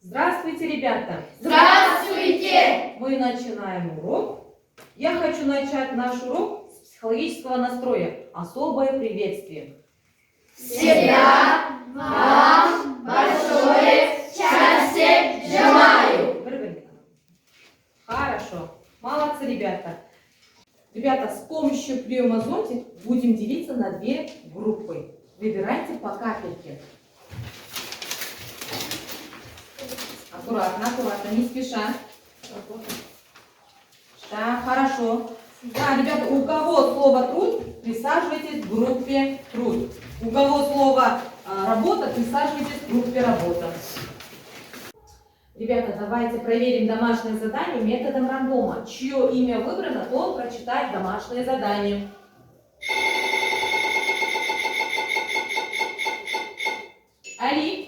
Здравствуйте, ребята! Здравствуйте! Мы начинаем урок. Я хочу начать наш урок с психологического настроя. Особое приветствие. Себя вам большое счастье желаю! Хорошо. Молодцы, ребята. Ребята, с помощью приема зонтик будем делиться на две группы. Выбирайте по капельке. Аккуратно, аккуратно, не спеша. Так, хорошо. Да, ребята, у кого слово труд, присаживайтесь в группе труд. У кого слово работа, присаживайтесь в группе работа. Ребята, давайте проверим домашнее задание методом рандома. Чье имя выбрано, то он прочитает домашнее задание. Али,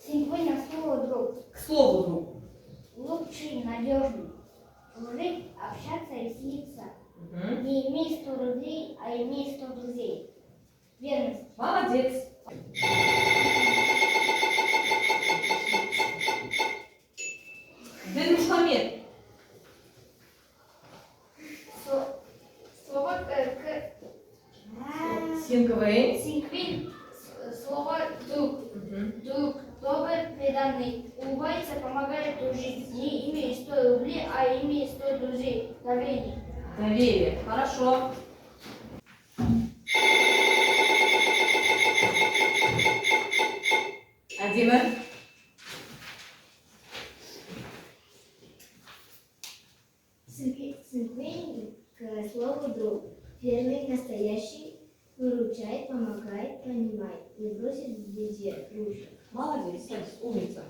Сегодня слово друг. к слову друг. Лучший, надежный. Дружить, общаться и слиться. Угу. Не имей 100 рублей, а имей 100 друзей. Верность. Молодец. Дельмушхамед. Слово Синквей. синквин. Слово друг. Друг добрый, преданный. Улыбается, помогает дружить. Не имей 100 рублей, а имей 100 друзей. Доверие. Доверие. Хорошо. Адима. Синквейник к слову друг. Верный, настоящий, выручает, помогает, понимает. Не бросит в беде дружит. Молодец, умница.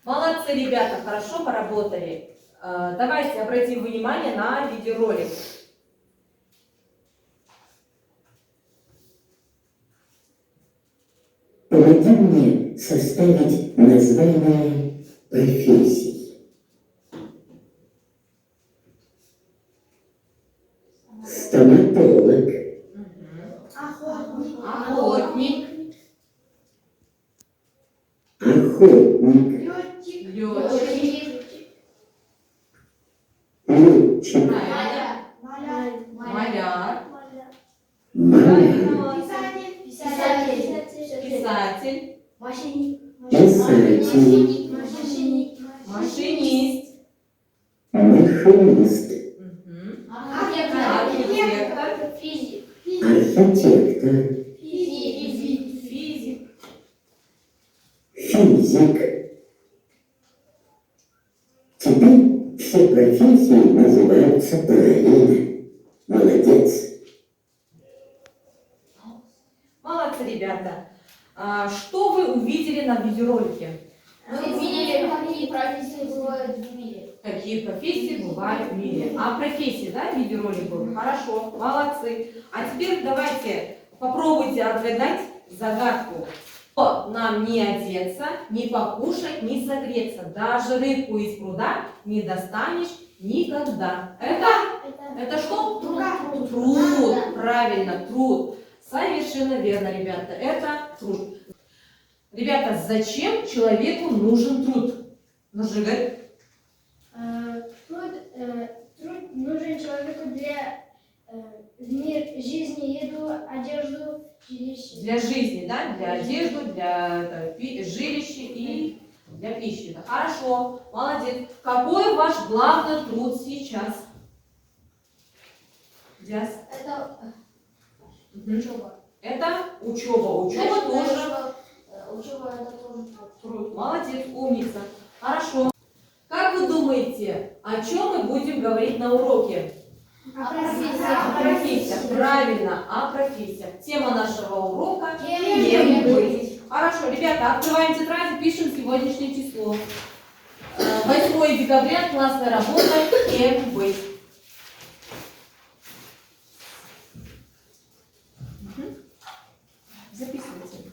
Молодцы, ребята, хорошо поработали. Давайте обратим внимание на видеоролик. Помоги мне составить название профессий. Стоматолог, Охотник. Охотник. охотник, Летчик. Летчик. летчик, Правильно. Маляр. маляр, Писатель. Писатель. Машинист. писатель, Машинист. машинист, Архитектор. Физик. архитектор, Физик. физик. Теперь все профессии называются правильно. Молодец. Молодцы, ребята. Что вы увидели на видеоролике? Мы увидели, какие профессии бывают в мире. Какие профессии бывают в мире? А профессии, да, видеоролик был? Хорошо, молодцы. А теперь давайте попробуйте отгадать загадку. Что нам не одеться, не покушать, не согреться. Даже рыбку из пруда не достанешь никогда. Это что? Труд. Правильно, труд. Совершенно верно, ребята. Это труд. Ребята, зачем человеку нужен труд? Нужен, говорит? Труд нужен человеку для жизни, еду, одежду, жилище. Для жизни, да? Для одежды, для жилища и для пищи. Да? Хорошо, молодец. Какой ваш главный труд сейчас? Диас? Это Мгм. учеба. Это учеба. Учеба тоже Учеба это тоже труд. Молодец, умница. Хорошо. Как вы думаете, о чем мы будем говорить на уроке? О профессиях. Правильно, о профессиях. Тема нашего урока – кем быть. Хорошо, ребята, открываем тетрадь, пишем сегодняшнее число. 8 декабря, классная работа «Кем быть». Записывайте.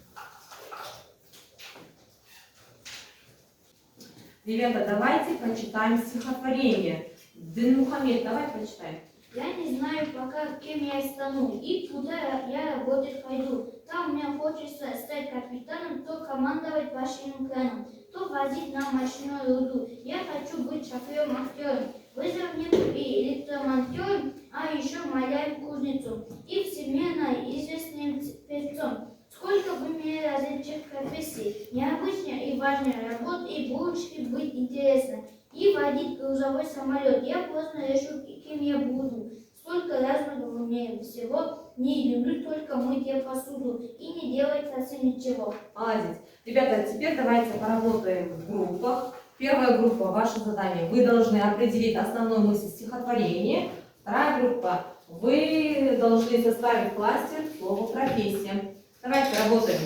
Ребята, давайте прочитаем стихотворение. Дельмухамед, давай прочитаем. Я не знаю пока, кем я стану и куда я работать пойду. Там мне хочется стать капитаном, то командовать вашим кланом, то возить на мощную руду. Я хочу быть шофером-актером, вызовным и электромонтером, а еще малярем-кузнецом и всемирно известным певцом. Сколько в мире различных профессий, необычная и важная работа, и будущее быть интересно, и водить грузовой самолет. Я поздно решу, кем я буду. Сколько разного в уме всего, не люблю только мыть я посуду и не делать совсем ничего. Молодец. Ребята, теперь давайте поработаем в группах. Первая группа, ваше задание. Вы должны определить основную мысль стихотворения. Вторая группа, вы должны составить кластер слова профессия. Давайте работаем.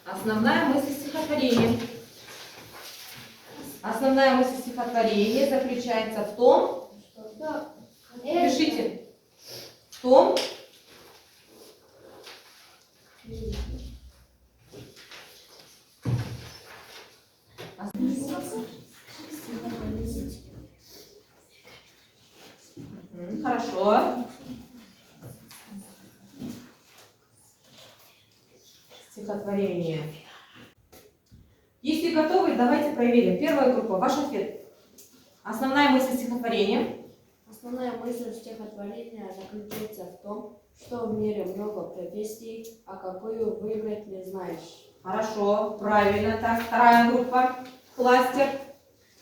Основная мысль стихотворения. Основная мысль стихотворения заключается в том, пишите, в том, хорошо. Стихотворение. Если готовы, давайте проверим. Первая группа, ваш ответ. Основная мысль стихотворения. Основная мысль стихотворения заключается в том, что в мире много профессий, а какую выбрать не знаешь. Хорошо, правильно. Так, вторая группа, кластер.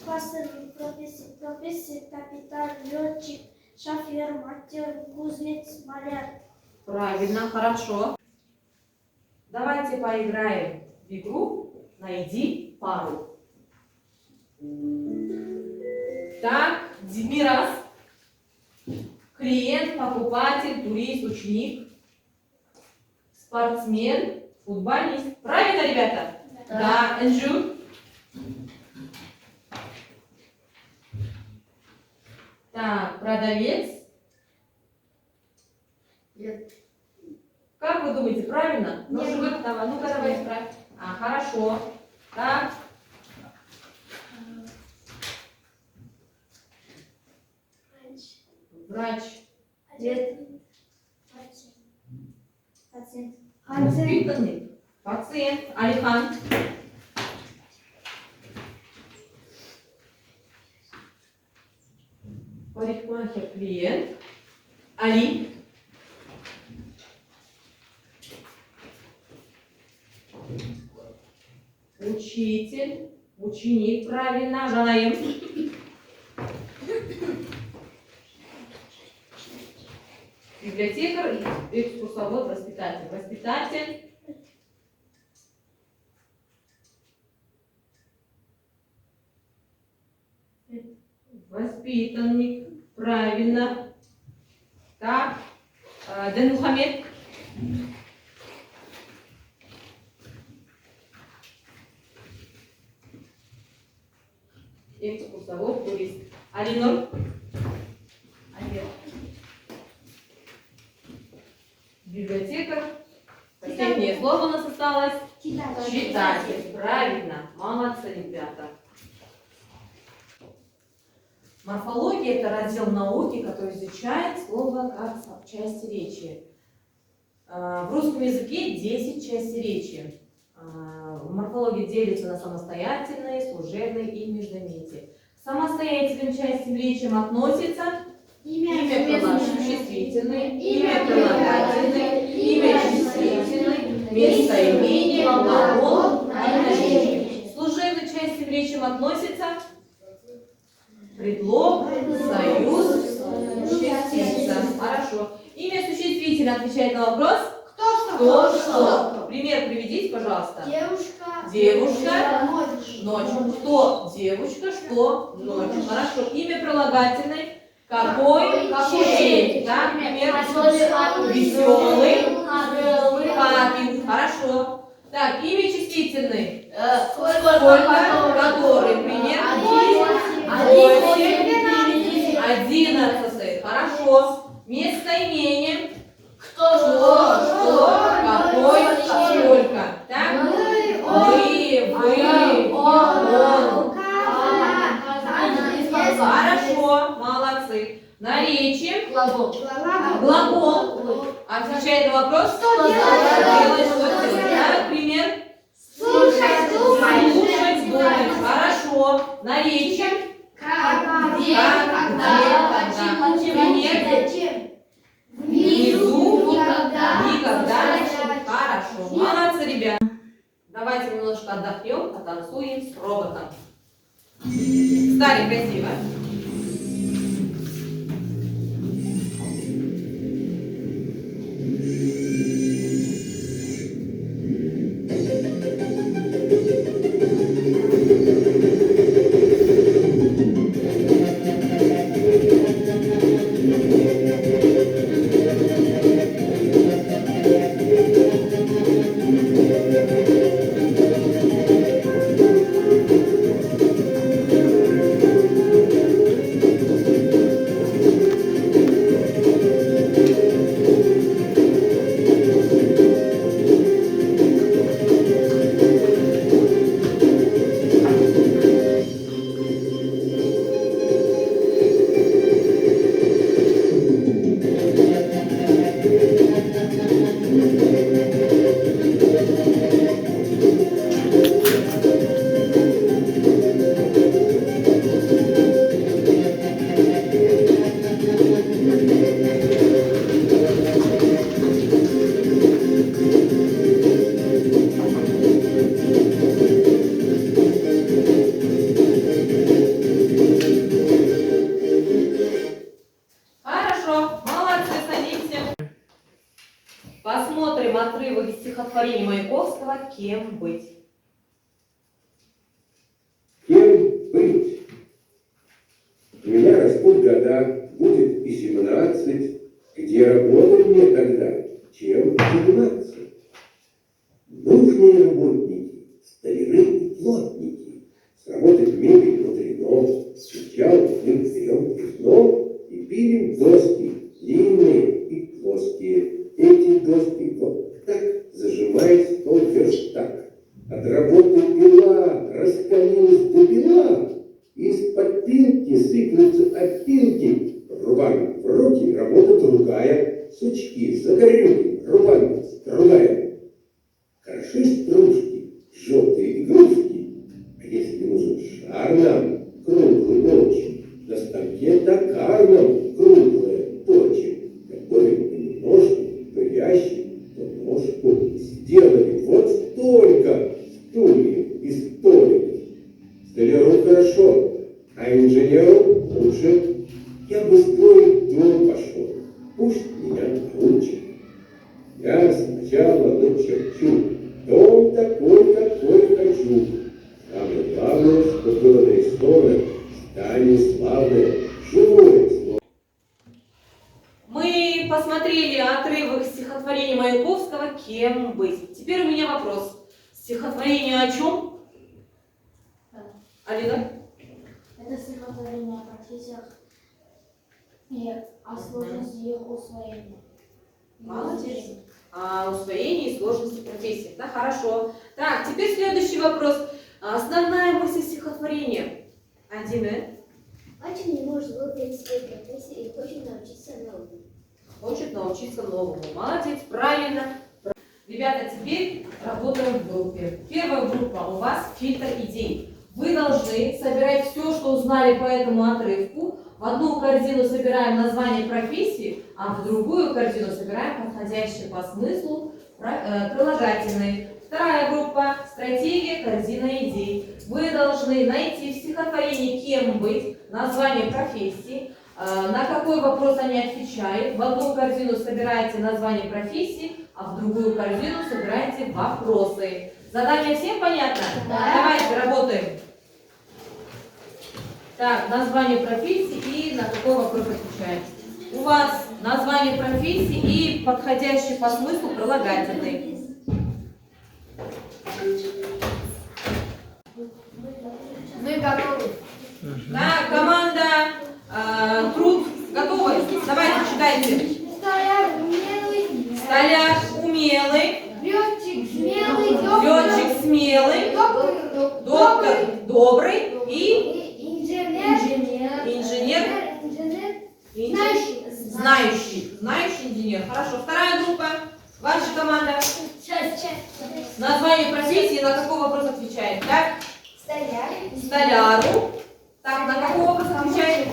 Кластер профессии капитан, летчик, шофер, актер, кузнец, маляр. Правильно, хорошо. Давайте поиграем в игру «Найди пару». Так, Мирас. Клиент, покупатель, турист, ученик, спортсмен, футболист. Правильно, ребята? Да. Энджу? Так, продавец. Нет. Как вы думаете, правильно? Ну, Нет. живот, давай, ну-ка, давай исправь. Хорошо. Так. Врач. Пациент. Воспитанник. Пациент. Алихан. Парикмахер. Клиент. Али. Учитель. Ученик. Правильно. Жанаим. Библиотекарь, экскурсовод, воспитатель. Воспитатель. Воспитанник. Правильно. Так. Дэн Мухаммед. Экскурсовод, турист. Алинур. Библиотекарь. Последнее слово у нас осталось. Читатель. Правильно. Молодцы, ребята. Морфология – это раздел науки, который изучает слово как часть речи. В русском языке 10 частей речи. Морфология делится на самостоятельные, служебные и междометия. К самостоятельным частям речи относятся имя существительное, имя прилагательное, имя числительное, местоимение, глагол и наречие. К служебным частям речи относятся предлог, союз, частица. Хорошо. Имя существительное отвечает на вопрос кто что. Пример приведите, пожалуйста. Девушка, ночь. Кто девушка, что ночь. Хорошо. Имя прилагательное. Какой день. Так, пример. Веселый. Папин. Хорошо. Так, имя числительное. Сколько? Который. Пример. 8. 11. Хорошо. Местоимение. Кто, что, какой, сколько. Так? Вы, он. Хорошо, молодцы. Наречие. Глагол. Отвечает на вопрос, что делать, что делать. Да, пример. Слушать, думать, Слушать, думать. Хорошо. Наречие. как, где, когда, почему, Пример. зачем. Внизу. Никогда. Никогда. Хорошо. Молодцы, ребята. Давайте немножко отдохнем, потанцуем с роботом. Встали красиво. Хорошо, молодцы, садимся. Посмотрим отрывок из стихотворения Маяковского «Кем быть?». Кем быть? У меня растут года, будет и 17, где работать мне тогда, чем заниматься? Нужные работники, столяры и плотники, сработать мебель внутренно, сначала мы берем бревно и пилим доски, длинные и плоские. Эти доски вот так зажимает стол верстак. От работы пила раскалилась до бела, из-под пилки сыплются опилки. Рубаем в руки, работа другая, сучки, загорюки, рубаем, стругаем. Хороши стружки, желтые игрушки, а если нужен шар нам, круглый очень, на станке токарном круглое точим. Готовим понемножку, то ящик, то ножку. Сделали вот столько стульев и столиков. Столяру хорошо, а инженеру лучше. Я бы строить дом пошел, пусть меня научат. Я сначала начерчу дом такой, какой хочу. Самое главное, что было нарисовано, станет славное, живое слово. Мы посмотрели отрывок стихотворения Маяковского «Кем быть?». Теперь у меня вопрос. Стихотворение о чем? Алина? Это стихотворение о профессиях и о сложности их усвоения. Молодец. О усвоении и сложности профессий. Да, хорошо. Так, теперь следующий вопрос. Основная мысль стихотворения. Адина? Очень не может выбрать своей профессии и хочет научиться новому. Хочет научиться новому. Молодец, правильно. Ребята, теперь работаем в группе. Первая группа у вас фильтр идей. Вы должны собирать все, что узнали по этому отрывку. В одну корзину собираем название профессии, а в другую корзину собираем подходящие по смыслу прилагательные. Вторая группа – стратегия, корзина идей. Вы должны найти в стихотворении «Кем быть?» название профессии, на какой вопрос они отвечают. В одну корзину собираете название профессии, а в другую корзину собираете вопросы. Задание всем понятно? Да. Давайте работаем. Так, название профессии и на какой вопрос отвечаем. У вас название профессии и подходящий по смыслу прилагательный. Мы готовы. Так, команда труд готовы? Давайте читайте. Столяр умелый, Столяр умелый, летчик смелый, летчик смелый, доктор добрый и инженер, знающий инженер. Хорошо. Вторая группа. Ваша команда. Сейчас. Название профессии, на какой вопрос отвечает? Так? Столяр. Столяру. Так, на какой вопрос отвечает?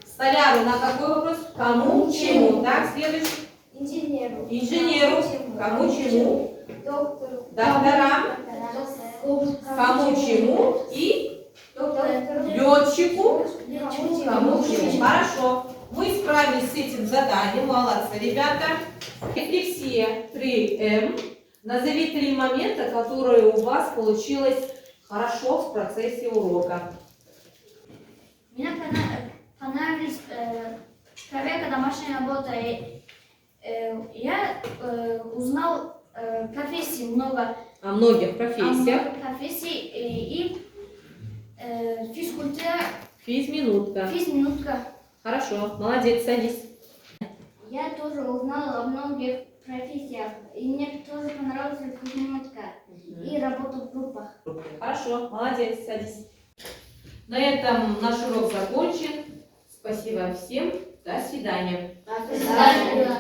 Столяру. На какой вопрос? Кому, чему? Так, следующий. Инженеру. Инженеру. Кому, чему? Доктору. Докторам. Кому, чему? И Доктору. летчику. Летчику. Кому, чему? Хорошо. Мы справились с этим заданием. Молодцы, ребята. Рефлексия 3М. Назови 3 момента, которые у вас получилось хорошо в процессе урока. Мне понравились проверка домашней работы. Я узнал профессий много. О многих профессиях. Профессий и физкультура, Физминутка. физминутка. Хорошо, молодец, садись. Я тоже узнала о многих профессиях. И мне тоже понравилась физминутка и работа в группах. Хорошо, молодец, садись. На этом наш урок закончен. Спасибо всем. До свидания. До свидания.